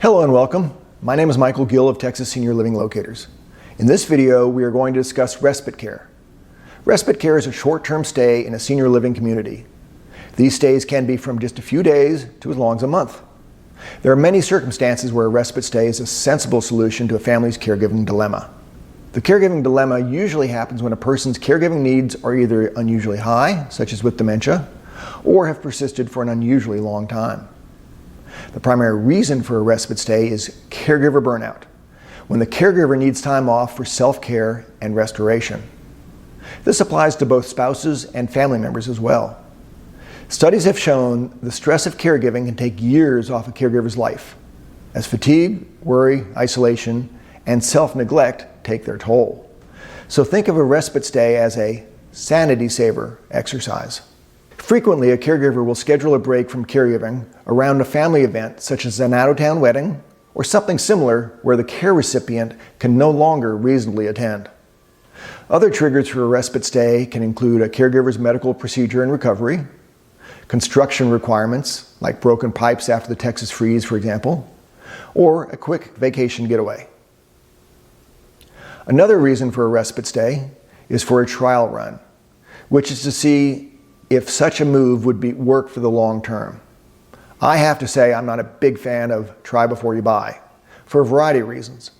Hello and welcome. My name is Michael Gill of Texas Senior Living Locators. In this video, we are going to discuss respite care. Respite care is a short-term stay in a senior living community. These stays can be from just a few days to as long as a month. There are many circumstances where a respite stay is a sensible solution to a family's caregiving dilemma. The caregiving dilemma usually happens when a person's caregiving needs are either unusually high, such as with dementia, or have persisted for an unusually long time. The primary reason for a respite stay is caregiver burnout, when the caregiver needs time off for self-care and restoration. This applies to both spouses and family members as well. Studies have shown the stress of caregiving can take years off a caregiver's life, as fatigue, worry, isolation, and self-neglect take their toll. So think of a respite stay as a sanity saver exercise. Frequently, a caregiver will schedule a break from caregiving around a family event such as an out-of-town wedding or something similar where the care recipient can no longer reasonably attend. Other triggers for a respite stay can include a caregiver's medical procedure and recovery, construction requirements like broken pipes after the Texas freeze, for example, or a quick vacation getaway. Another reason for a respite stay is for a trial run, which is to see if such a move would work for the long term. I have to say I'm not a big fan of try before you buy, for a variety of reasons,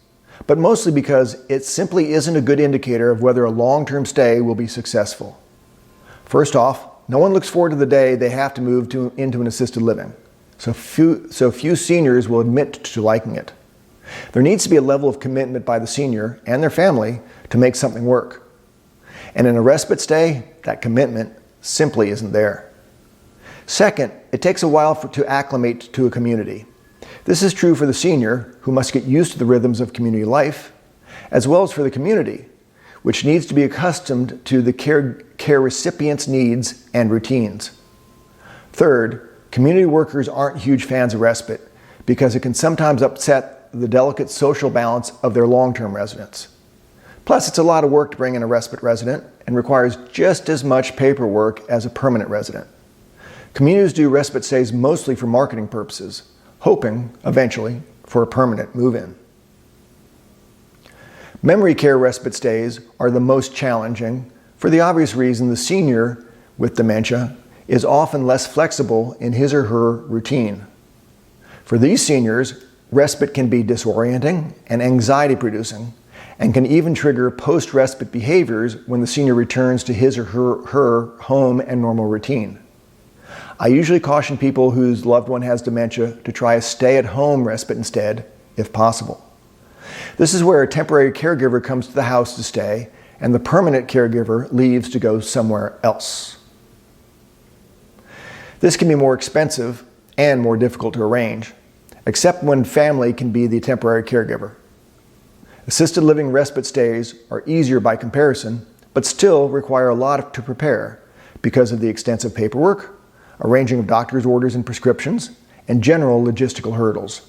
but mostly because it simply isn't a good indicator of whether a long-term stay will be successful. First off, no one looks forward to the day they have to move into an assisted living, so few seniors will admit to liking it. There needs to be a level of commitment by the senior and their family to make something work. And in a respite stay, that commitment simply isn't there. Second, it takes a while to acclimate to a community. This is true for the senior, who must get used to the rhythms of community life, as well as for the community, which needs to be accustomed to the care recipient's needs and routines. Third, community workers aren't huge fans of respite because it can sometimes upset the delicate social balance of their long-term residents. Plus, it's a lot of work to bring in a respite resident and requires just as much paperwork as a permanent resident. Communities do respite stays mostly for marketing purposes, hoping, eventually, for a permanent move-in. Memory care respite stays are the most challenging for the obvious reason the senior with dementia is often less flexible in his or her routine. For these seniors, respite can be disorienting and anxiety-producing, and can even trigger post-respite behaviors when the senior returns to his or her home and normal routine. I usually caution people whose loved one has dementia to try a stay-at-home respite instead, if possible. This is where a temporary caregiver comes to the house to stay, and the permanent caregiver leaves to go somewhere else. This can be more expensive and more difficult to arrange, except when family can be the temporary caregiver. Assisted living respite stays are easier by comparison, but still require a lot to prepare because of the extensive paperwork, arranging of doctor's orders and prescriptions, and general logistical hurdles.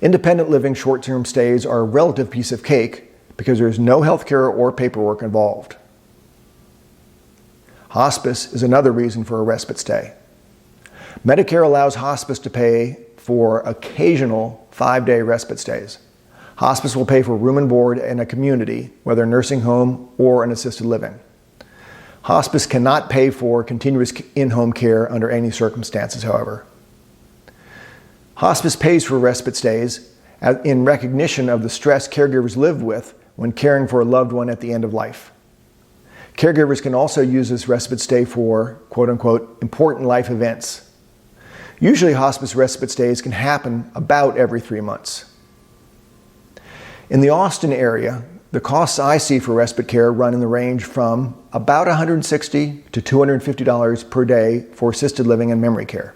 Independent living short-term stays are a relative piece of cake because there is no healthcare or paperwork involved. Hospice is another reason for a respite stay. Medicare allows hospice to pay for occasional 5-day respite stays. Hospice will pay for room and board in a community, whether a nursing home or an assisted living. Hospice cannot pay for continuous in-home care under any circumstances, however. Hospice pays for respite stays in recognition of the stress caregivers live with when caring for a loved one at the end of life. Caregivers can also use this respite stay for, quote-unquote, important life events. Usually hospice respite stays can happen about every 3 months. In the Austin area, the costs I see for respite care run in the range from about $160 to $250 per day for assisted living and memory care.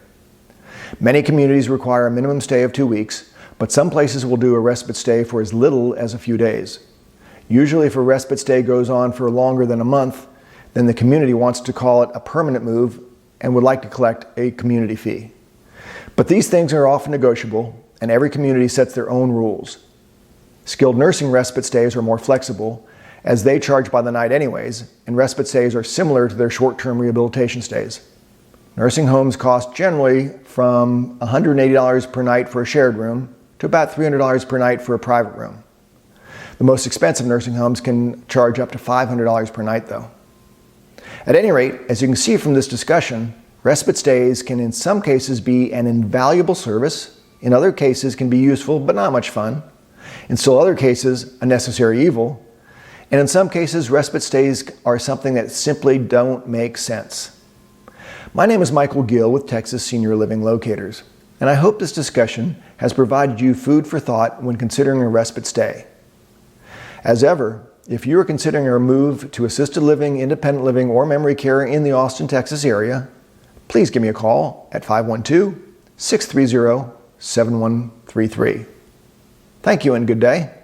Many communities require a minimum stay of 2 weeks, but some places will do a respite stay for as little as a few days. Usually if a respite stay goes on for longer than a month, then the community wants to call it a permanent move and would like to collect a community fee. But these things are often negotiable, and every community sets their own rules. Skilled nursing respite stays are more flexible, as they charge by the night anyways, and respite stays are similar to their short-term rehabilitation stays. Nursing homes cost generally from $180 per night for a shared room to about $300 per night for a private room. The most expensive nursing homes can charge up to $500 per night though. At any rate, as you can see from this discussion, respite stays can in some cases be an invaluable service, in other cases can be useful but not much fun, in still other cases a necessary evil, and in some cases respite stays are something that simply don't make sense. My name is Michael Gill with Texas Senior Living Locators, and I hope this discussion has provided you food for thought when considering a respite stay. As ever, if you are considering a move to assisted living, independent living, or memory care in the Austin, Texas area, please give me a call at 512-630-7133. Thank you and good day.